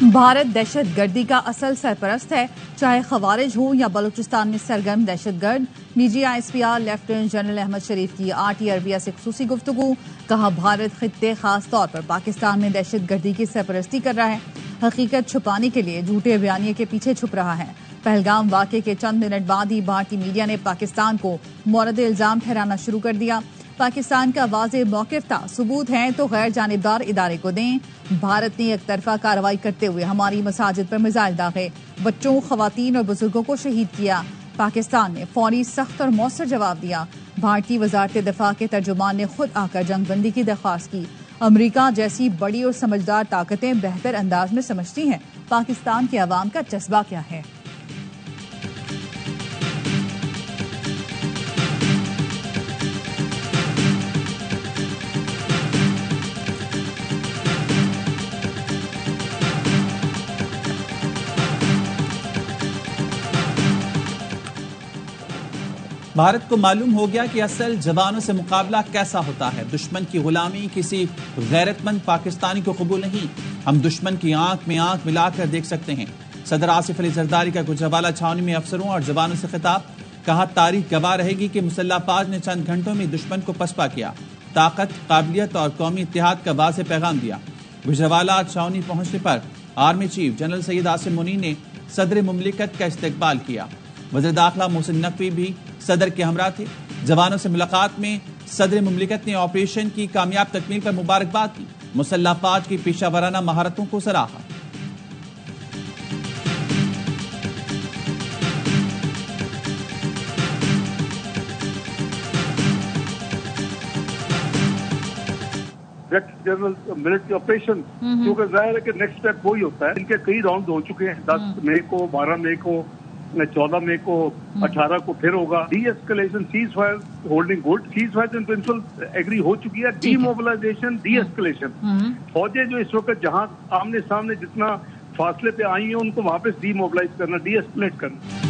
भारत दहशत गर्दी का असल सरपरस्त है, चाहे खवारिज हो या बलूचिस्तान में सरगर्म दहशत गर्द। निजी ISPR लेफ्टिनेंट जनरल अहमद शरीफ की RT अरबिया से खुसूसी गुफ्तगू। कहा, भारत खित्ते खास तौर पर पाकिस्तान में दहशत गर्दी की सरपरस्ती कर रहा है, हकीकत छुपाने के लिए झूठे बयानिए के पीछे छुप रहा है। पहलगाम वाक़े के चंद मिनट बाद ही भारतीय मीडिया ने पाकिस्तान को मोरद इल्जाम ठहराना शुरू कर दिया। पाकिस्तान का वाज़ेह मौक़िफ़ था, सबूत हैं तो गैर जानिबदार इदारे को दें। भारत ने एक तरफा कार्रवाई करते हुए हमारी मसाजिद पर मिसाइल दागे, बच्चों, खवातीन और बुजुर्गों को शहीद किया। पाकिस्तान ने फौरी, सख्त और मौसर जवाब दिया। भारतीय वज़ारत दिफा के तर्जुमान ने खुद आकर जंगबंदी की दरख्वास्त की। अमरीका जैसी बड़ी और समझदार ताकतें बेहतर अंदाज में समझती हैं पाकिस्तान के अवाम का जज्बा क्या है। भारत को मालूम हो गया कि असल जवानों से मुकाबला कैसा होता है। दुश्मन की गुलामी किसी गैरतमंद पाकिस्तानी को कबूल नहीं। हम दुश्मन की आंख में आंख मिलाकर देख सकते हैं। सदर आसिफ अली जरदारी का गुजरावाला छावनी में अफसरों और जवानों से खिताब। कहा, तारीख गवाह रहेगी कि मुसल्लह फौज ने चंद घंटों में दुश्मन को पसपा किया, ताकत, काबिलियत और कौमी इत्तेहाद का वाज़ेह पैगाम दिया। गुजरावाला छावनी पहुंचने पर army chief general Syed Asim Munir ने सदर मुमलिकत का इस्तकबाल किया। वज़ीर दाखिला मोहसिन नकवी भी सदर के हमरा थे। जवानों से मुलाकात में सदर मुमलिकत ने ऑपरेशन की कामयाब तकमील पर मुबारकबाद की। मुसल्लह फौज की पेशा वराना महारतों को सराहा। जनरल मिलिट्री ऑपरेशन, क्योंकि जाहिर है कि नेक्स्ट स्टेप वही होता है। इनके कई राउंड हो चुके हैं, 10 मई को, 12 मई को, 14 मई को, 18 को फिर होगा। De-escalation, ceasefire holding good, ceasefire in principle agree हो चुकी है। डीमोबिलाइजेशन, डी एस्केलेशन, फौजें जो इस वक्त जहां आमने सामने जितना फासले पे आई हैं उनको वापस डीमोबिलाइज करना, डी एस्केलेट करना।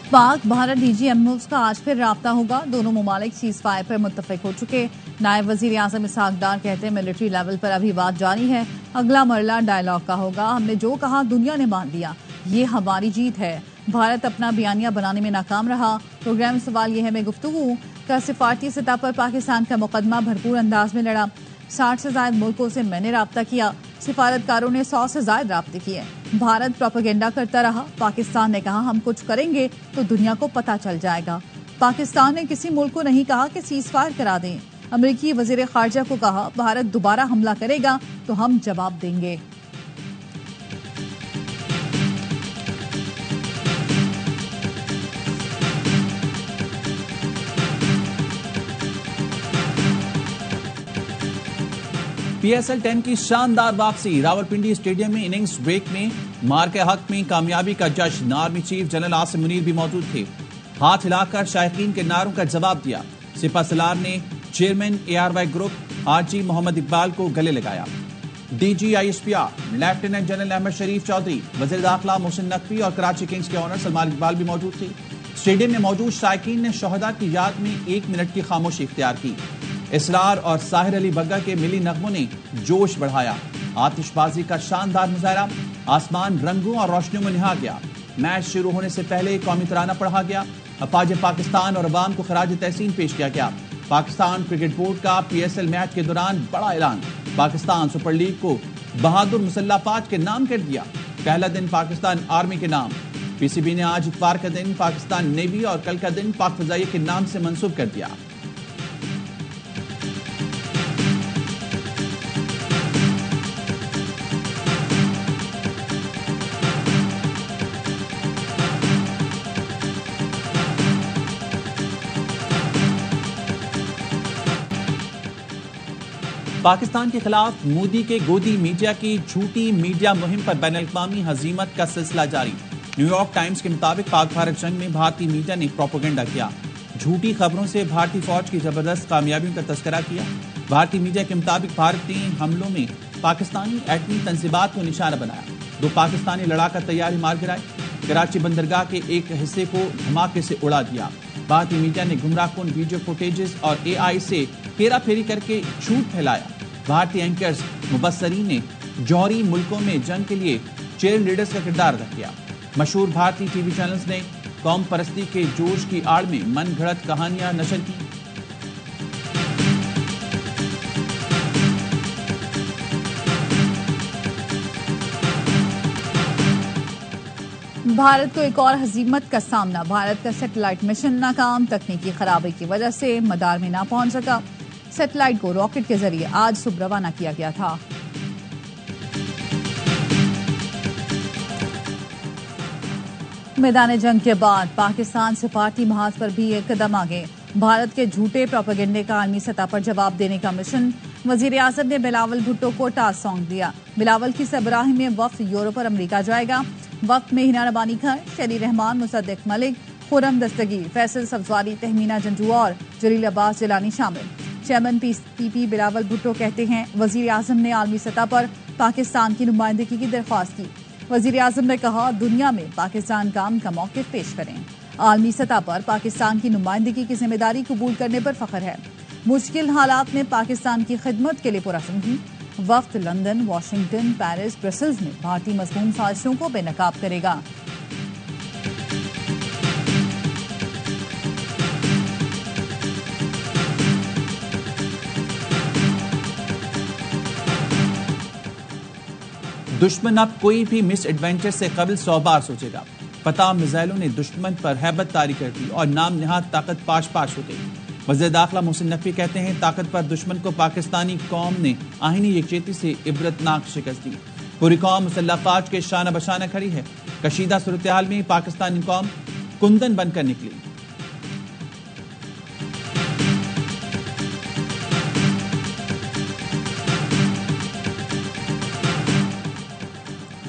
पाक भारत DG-MNOs का आज फिर राब्ता होगा। दोनों मुमालिक सीज फायर पर मुत्तफिक हो चुके। नायब वजीर आज़म इसहाक डार कहते हैं, मिलिट्री लेवल पर अभी बात जारी है, अगला मरला डायलॉग का होगा। हमने जो कहा दुनिया ने मान लिया, ये हमारी जीत है। भारत अपना बयानिया बनाने में नाकाम रहा। प्रोग्राम सवाल यह है में गुफ्तगू का सिफारती सतह पर पाकिस्तान का मुकदमा भरपूर अंदाज में लड़ा। 60 से ज्यादा मुल्कों से मैंने राब्ता किया, सिफारतकारों ने 100 से ज्यादा राब्ते किए। भारत प्रोपेगेंडा करता रहा। पाकिस्तान ने कहा, हम कुछ करेंगे तो दुनिया को पता चल जाएगा। पाकिस्तान ने किसी मुल्क को नहीं कहा कि सीज फायर करा दें। अमेरिकी वजीर खारजा को कहा, भारत दोबारा हमला करेगा तो हम जवाब देंगे। PSL 10 की शानदार वापसी। रावलपिंडी स्टेडियम में इनिंग्स ब्रेक में मार के हक में कामयाबी का जश्न। Army chief general Asim Munir भी मौजूद थे। हाथ हिलाकर शायकीन के नारों का जवाब दिया। सिपा सलार ने chairman ARY group RG Mohammad Iqbal को गले लगाया। DG ISPR lieutenant general Ahmed Sharif Chaudhry, वज़ीर दाखिला मोहसिन नकवी और कराची किंग्स के ऑनर सलमान इकबाल भी मौजूद थे। स्टेडियम में मौजूद शायकीन ने शहदा की याद में 1 मिनट की खामोशी इख्तियार की। इसरार और साहिर अली बग्गा के मिली नगमों ने जोश बढ़ाया। आतिशबाजी का शानदार मुजाहरा, आसमान रंगों और रोशनियों में निहा गया। मैच शुरू होने से पहले कौमी तराना पढ़ा गया। अफवाज पाकिस्तान और अवाम को खराज तहसीन पेश किया गया। पाकिस्तान क्रिकेट बोर्ड का PSL मैच के दौरान बड़ा ऐलान, पाकिस्तान सुपर लीग को बहादुर मुसल्लह फौज के नाम कर दिया। पहला दिन पाकिस्तान आर्मी के नाम। PCB ने आज इतवार का दिन पाकिस्तान नेवी और कल का दिन पाक फजाइया के नाम से मंसूब कर दिया। पाकिस्तान के खिलाफ मोदी के गोदी मीडिया की झूठी मीडिया मुहिम पर बैनुल-अक़वामी हजीमत का सिलसिला जारी। न्यूयॉर्क टाइम्स के मुताबिक पाक भारत जंग में भारतीय मीडिया ने प्रोपेगेंडा किया, झूठी खबरों से भारतीय फौज की जबरदस्त कामयाबियों का तस्करा किया। भारतीय मीडिया के मुताबिक भारत ने हमलों में पाकिस्तानी एटमी तंजीबात को निशाना बनाया। 2 पाकिस्तानी लड़ाका तैयारी मार गिराए। कराची बंदरगाह के एक हिस्से को धमाके से उड़ा दिया। भारतीय मीडिया ने गुमराहकुन वीडियो फुटेजेस और AI से हेरा फेरी करके झूठ फैलाया। भारतीय एंकर्स मुबस्सरीन ने جوہری ملکوں میں جنگ کے لیے چیئر لیڈرز کا کردار ادا کیا۔ مشہور بھارتی ٹی وی چینلز نے قوم پرستی کے جوش کی آڑ میں من گھڑت کہانیاں نشر کی۔ بھارت کو ایک اور ہزیمت کا سامنا، بھارت کا سیٹلائٹ مشن ناکام، تکنیکی خرابی کی وجہ سے مدار میں نہ پہنچ سکا۔ سیٹلائٹ کو راکٹ کے ذریعے آج صبح روانہ کیا گیا تھا۔ میدان جنگ کے بعد پاکستان سفارتی محاذ پر بھی ایک قدم آگے، بھارت کے جھوٹے پروپیگنڈے کا عالمی سطح پر جواب دینے کا مشن۔ وزیر اعظم نے بلاول بھٹو کو ٹاسک سونپ دیا۔ بلاول کی سربراہی میں وفد یورپ اور امریکہ جائے گا۔ وقت میں ہنا ربانی خان، شیری رحمان، مصدق ملک، خرم دستگیر، فیصل سبزواری، تہمینہ جنجو اور جلیل عباس جیلانی شامل۔ چیئرمین پی پی بلاول بھٹو کہتے ہیں وزیر اعظم نے عالمی سطح پر پاکستان کی نمائندگی کی درخواست کی۔ وزیر اعظم نے کہا دنیا میں پاکستان کا موقف پیش کریں۔ عالمی سطح پر پاکستان کی نمائندگی کی ذمہ داری قبول کرنے پر فخر ہے۔ مشکل حالات میں پاکستان کی خدمت کے لیے پرعزم ہوں۔ وفد لندن، واشنگٹن، پیرس، برسلز میں بھارتی مضمون سازشوں کو بے نقاب کرے گا۔ دشمن اب کوئی بھی مس ایڈوینچر سے قبل 100 بار سوچے گا۔ فتح میزائلوں نے دشمن پر ہیبت طاری کر دی اور نام نہاد طاقت پاش پاش ہو گئی۔ وزیر داخلہ محسن نقوی کہتے ہیں طاقت پر دشمن کو پاکستانی قوم نے آئینی یکجہتی سے عبرتناک شکست دی۔ پوری قوم مسلح افواج کے شانہ بشانہ کھڑی ہے۔ کشیدہ صورتحال میں پاکستانی قوم کندن بن کر نکلی۔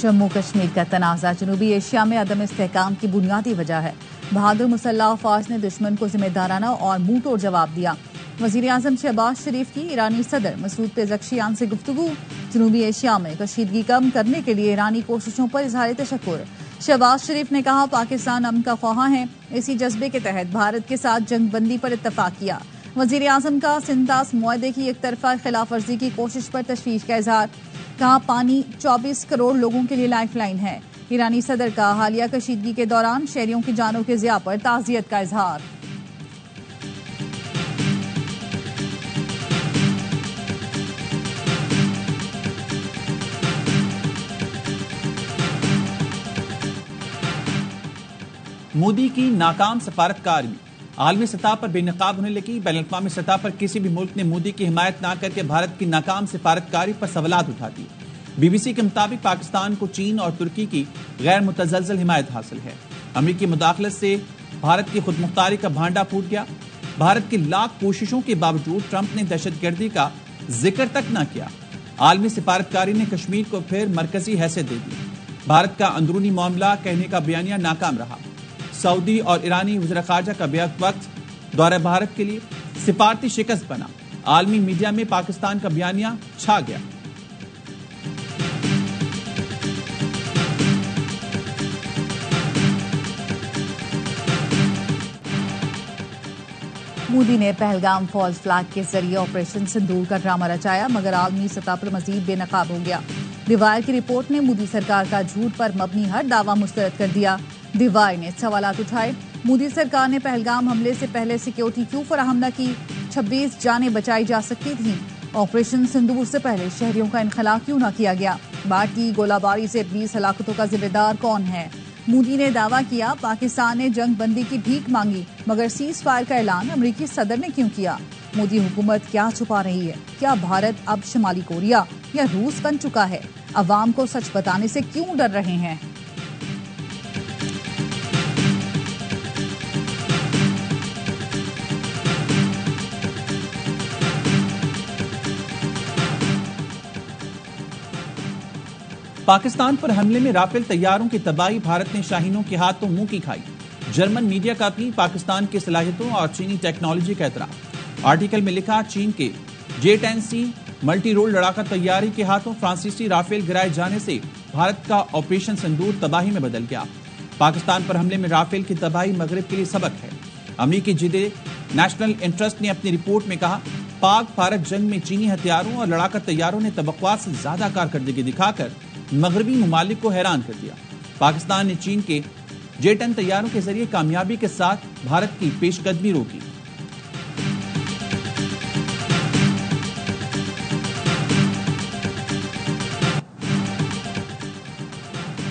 جموں کشمیر کا تنازع جنوبی ایشیا میں عدم استحکام کی بنیادی وجہ ہے۔ بہادر مسلح افواج نے دشمن کو ذمہ دارانہ اور منہ توڑ جواب دیا۔ وزیر اعظم شہباز شریف کی ایرانی صدر مسعود پزشکیان سے گفتگو۔ جنوبی ایشیا میں کشیدگی کم کرنے کے لیے ایرانی کوششوں پر اظہار تشکر۔ شہباز شریف نے کہا پاکستان امن کا خواہاں ہے، اسی جذبے کے تحت بھارت کے ساتھ جنگ بندی پر اتفاق کیا۔ وزیر اعظم کا سنتاس معاہدے کی ایک طرفہ خلاف ورزی کی کوشش پر تشویش کا اظہار۔ کہا پانی 24 کروڑ لوگوں کے لیے لائف لائن ہے۔ ایرانی صدر کا حالیہ کشیدگی کے دوران شہریوں کی جانوں کے ضیاع پر تعزیت کا اظہار۔ مودی کی ناکام سفارتکاری عالمی سطح پر بے نقاب ہونے لگی۔ بین الاقوامی سطح پر کسی بھی ملک نے مودی کی حمایت نہ کر کے بھارت کی ناکام سفارتکاری پر سوالات اٹھا دیے۔ بی بی سی کے مطابق پاکستان کو چین اور ترکی کی غیر متزلزل حمایت حاصل ہے۔ امریکی مداخلت سے بھارت کی خود مختاری کا بھانڈا پھوٹ گیا۔ بھارت کی لاکھ کوششوں کے باوجود ٹرمپ نے دہشت گردی کا ذکر تک نہ کیا۔ عالمی سفارتکاری نے کشمیر کو پھر مرکزی حیثیت دے دی۔ بھارت کا اندرونی معاملہ کہنے کا بیانیہ ناکام رہا۔ سعودی اور ایرانی وزراء خارجہ کا بیک وقت دورہ بھارت کے لیے سفارتی شکست بنا۔ عالمی میڈیا میں پاکستان کا بیانیہ چھا گیا۔ مودی نے پہلگام فالز فلیگ کے ذریعے آپریشن سندور کا ڈرامہ رچایا مگر عالمی سطح پر مزید بے نقاب ہو گیا۔ دیوائر کی رپورٹ نے مودی سرکار کا جھوٹ پر مبنی ہر دعویٰ مسترد کر دیا۔ دیوائر نے سوالات اٹھائے، مودی سرکار نے پہلگام حملے سے پہلے سیکیورٹی کیوں فراہم نہ کی؟ 26 جانیں بچائی جا سکتی تھیں۔ آپریشن سندور سے پہلے شہریوں کا انخلا کیوں نہ کیا گیا؟ بھارتی گولہ باری سے 20 ہلاکتوں کا ذمہ دار کون ہے؟ مودی نے دعویٰ کیا پاکستان نے جنگ بندی کی بھیک مانگی مگر سیز فائر کا اعلان امریکی صدر نے کیوں کیا؟ مودی حکومت کیا چھپا رہی ہے؟ کیا بھارت اب شمالی کوریا یا روس بن چکا ہے؟ عوام کو سچ بتانے سے کیوں ڈر رہے ہیں؟ پاکستان پر حملے میں رافیل طیاروں کی تباہی، بھارت نے شاہینوں کے ہاتھوں منہ کی کھائی۔ جرمن میڈیا کا بھی پاکستان کی صلاحیتوں اور چینی ٹیکنالوجی کا اعتراف۔ آرٹیکل میں لکھا چین کے J-10C ملٹی رول لڑاکا طیارے کے ہاتھوں فرانسیسی رافیل گرائے جانے سے بھارت کا آپریشن سندور تباہی میں بدل گیا۔ پاکستان پر حملے میں رافیل کی تباہی مغرب کے لیے سبق ہے۔ امریکی جدے نیشنل انٹرسٹ نے اپنی رپورٹ میں کہا पाक भारत जंग में चीनी हथियारों और लड़ाकर तैयारों ने तवक्कुआत से ज्यादा कारकर्दगी दिखाकर मगरबी ममालिक को हैरान कर दिया। पाकिस्तान ने चीन के J-10 तैयारों के जरिए कामयाबी के साथ भारत की पेशकदमी रोकी।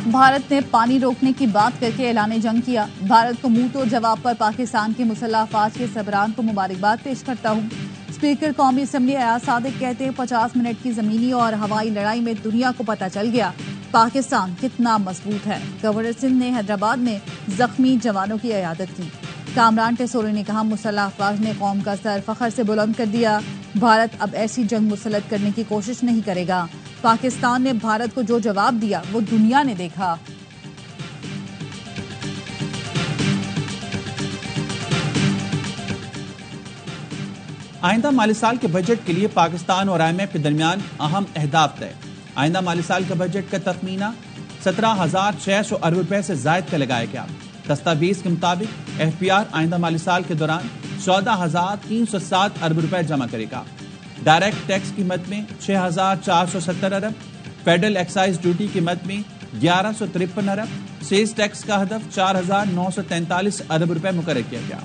भारत ने पानी रोकने की बात करके ऐलान जंग किया। भारत को मुंह तोड़ जवाब पर पाकिस्तान की मुसल्लह अफवाज के सरबराहान को मुबारकबाद पेश करता हूँ। स्पीकर कौमी असम्बली अयाज सादिक कहते हैं 50 मिनट की जमीनी और हवाई लड़ाई में दुनिया को पता चल गया पाकिस्तान कितना मजबूत है। गवर्नर सिंध ने हैदराबाद में जख्मी जवानों की इयादत की। कामरान टेसोरी ने कहा मुसल्लह अफवाज ने कौम का सर फखर से बुलंद कर दिया। भारत अब ऐसी जंग मुसल्लत करने की कोशिश नहीं करेगा। पाकिस्तान ने भारत को जो जवाब दिया वो दुनिया ने देखा। आइंदा माली साल के बजट के लिए पाकिस्तान और IMF के दरमियान अहम अहदाफ तय। आइंदा माली साल का बजट का तखमीना 17,600 अरब रुपए से जायद का लगाया गया। दस्तावेज के मुताबिक FPR आइंदा माली साल के दौरान 14,307 अरब रुपए जमा करेगा। डायरेक्ट टैक्स की मद में 6,470 अरब, फेडरल एक्साइज ड्यूटी की मद में 1153 अरब, सेल्स टैक्स का हदफ 4,943 अरब रुपए मुकर्रर किया गया।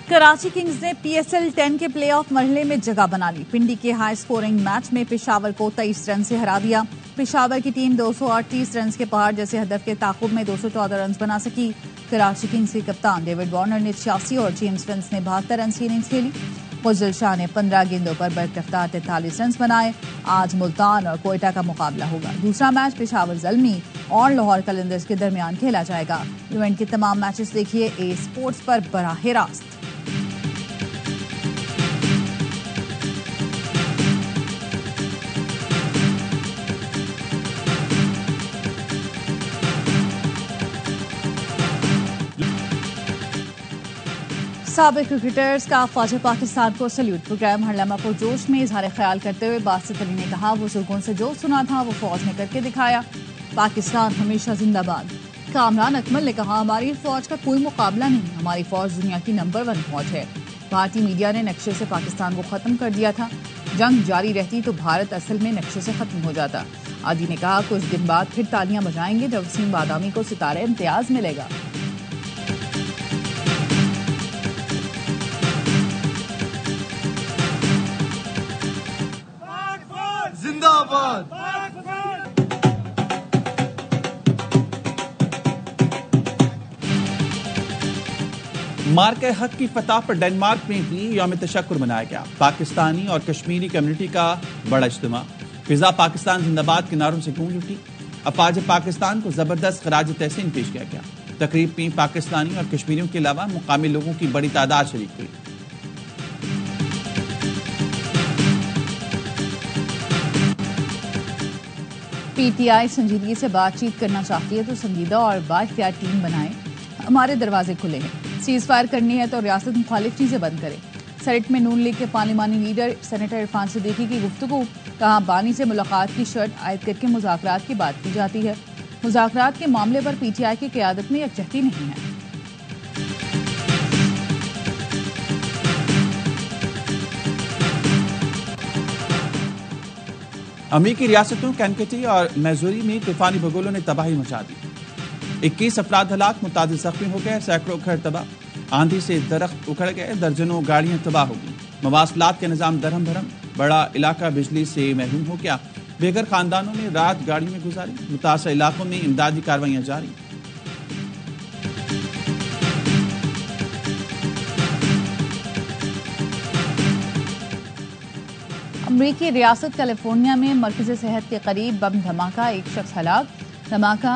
कराची किंग्स ने PSL 10 के प्लेऑफ मरहले में जगह बना ली। पिंडी के हाई स्कोरिंग मैच में पेशावर को 23 रन से हरा दिया। पेशावर की टीम 238 रन के पहाड़ जैसे हदफ के ताकुब में 214 रन बना सकी। कराची किंग्स के कप्तान डेविड वार्नर ने 86 और जेम्स फिंच ने 72 रन की इनिंग्स खेली। फजल शाह ने 15 गेंदों पर बरकफ्तार 43 रन बनाए। आज मुल्तान और कोयटा का मुकाबला होगा। दूसरा मैच पेशावर ज़ल्मी और लाहौर कलंदर्स के दरमियान खेला जाएगा। इवेंट के तमाम मैचेस देखिए ए स्पोर्ट्स पर बराह रास्त। साबिक क्रिकेटर्स का ख्वाजा पाकिस्तान को सल्यूट। प्रोग्राम हर लम्हा को जोश में इजहार ख्याल करते हुए बासित अली ने कहा बुजुर्गों से जो सुना था वो फौज ने करके दिखाया। पाकिस्तान हमेशा जिंदाबाद। कामरान अकमल ने कहा हमारी फौज का कोई मुकाबला नहीं, हमारी फौज दुनिया की नंबर 1 फौज है। भारतीय मीडिया ने नक्शे से पाकिस्तान को खत्म कर दिया था। जंग जारी रहती तो भारत असल में नक्शे से खत्म हो जाता। आदि ने कहा कुछ दिन बाद फिर तालियां बजाएंगे जब वसीम बादामी को सितारे इम्तियाज मिलेगा। जिंदाबाद। मार्के हक की फतह पर डेनमार्क में भी यौम तशक्कुर मनाया गया। पाकिस्तानी और कश्मीरी कम्युनिटी का बड़ा इज्तिमा। फिजा पाकिस्तान जिंदाबाद के नारों से गूंज उठी। अफवाज पाकिस्तान को जबरदस्त खराज तहसीन पेश किया गया। तकरीब में पाकिस्तानी और कश्मीरियों के अलावा मुकामी लोगों की बड़ी तादाद शरीक हुई। PTI संजीदगी से बातचीत करना चाहती है तो संजीदा और बाइख्तियार टीम बनाए। हमारे दरवाजे खुले हैं। सीज फायर करनी है तो रियासत मुखालिफ चीजें बंद करे। सेनेट में नून लीग के पार्लिमानी लीडर सेनेटर इरफान सिद्दीकी की गुफ्तगू। कहा बानी से मुलाकात की शर्त आयद करके मुज़ाकरात की बात की जाती है। मुज़ाकरात के मामले पर PTI की क़यादत में यकजहती नहीं है। अमेरिकी रियासतों कैनकटी और मैसूरी में तूफानी भगोलों ने तबाही मचा दी। 21 अफराद हलाक, मुतादिद जख्मी हो गए, सैकड़ों घर तबाह। आंधी से दरख्त उखड़ गए, दर्जनों गाड़ियां तबाह हो गई। मवासलात के निजाम दरहम भरम, बड़ा इलाका बिजली से महरूम हो गया। बेघर खानदानों ने रात गाड़ी में गुजारी। मुतासर इलाकों में इमदादी कार्रवाइयां जारी। अमरीकी रियासत कैलिफोर्निया में मरकज़ सेहत के करीब बम धमाका, एक शख्स हलाक। धमाका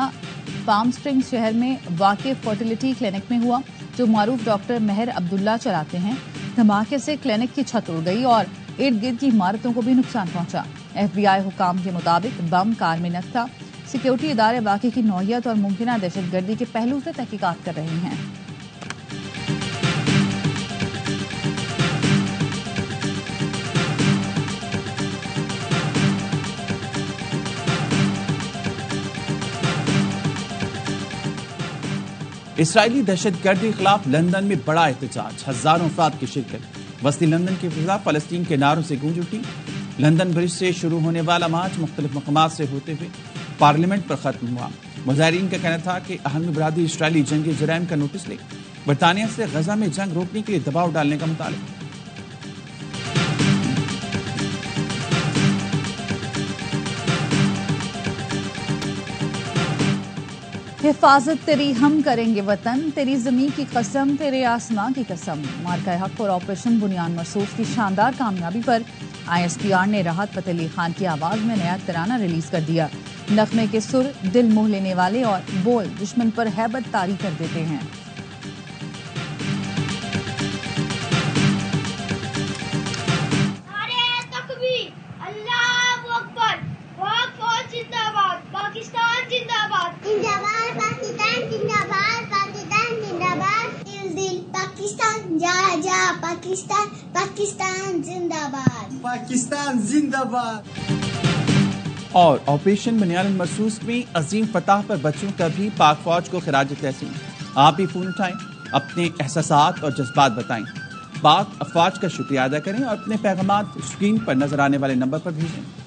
पाम स्प्रिंग्स शहर में वाक़िफ़ फर्टिलिटी क्लिनिक में हुआ जो मारूफ डॉक्टर मेहर अब्दुल्ला चलाते हैं। धमाके से क्लिनिक की छत उड़ गई और इर्द गिर्द की इमारतों को भी नुकसान पहुंचा। FBI हुकाम के मुताबिक बम कार में नक था। सिक्योरिटी इदारे वाक़े की नौइयत और मुमकिना दहशतगर्दी के पहलू से तहकीकात कर रहे हैं। اسرائیلی دہشت گردی کے خلاف لندن میں بڑا احتجاج، ہزاروں افراد کی شرکت، وسطی لندن کی فضا فلسطین کے نعروں سے گونج اٹھی۔ لندن برج سے شروع ہونے والا مارچ مختلف مقامات سے ہوتے ہوئے پارلیمنٹ پر ختم ہوا۔ مظاہرین کا کہنا تھا کہ اہم برادری اسرائیلی جنگی جرائم کا نوٹس لے، برطانیہ سے غزہ میں جنگ روکنے کے لیے دباؤ ڈالنے کا مطالبہ۔ حفاظت تیری ہم کریں گے وطن، تیری زمین کی قسم، تیرے آسمان کی قسم۔ مارکہ حق اور آپریشن بنیان مرصوص کی شاندار کامیابی پر ISPR نے راحت فتح علی خان کی آواز میں نیا ترانہ ریلیز کر دیا۔ نغمے کے سر دل موہ لینے والے اور بول دشمن پر ہیبت طاری کر دیتے ہیں۔ پاکستان پاکستان زندہ باد، پاکستان زندہ باد۔ اور آپریشن بنیان مرصوص میں عظیم فتح پر بچوں کا بھی پاک فوج کو خراج تحسین۔ آپ بھی فون اٹھائیں، اپنے احساسات اور جذبات بتائیں، پاک افواج کا شکریہ ادا کریں اور اپنے پیغامات اسکرین پر نظر آنے والے نمبر پر بھیجیں۔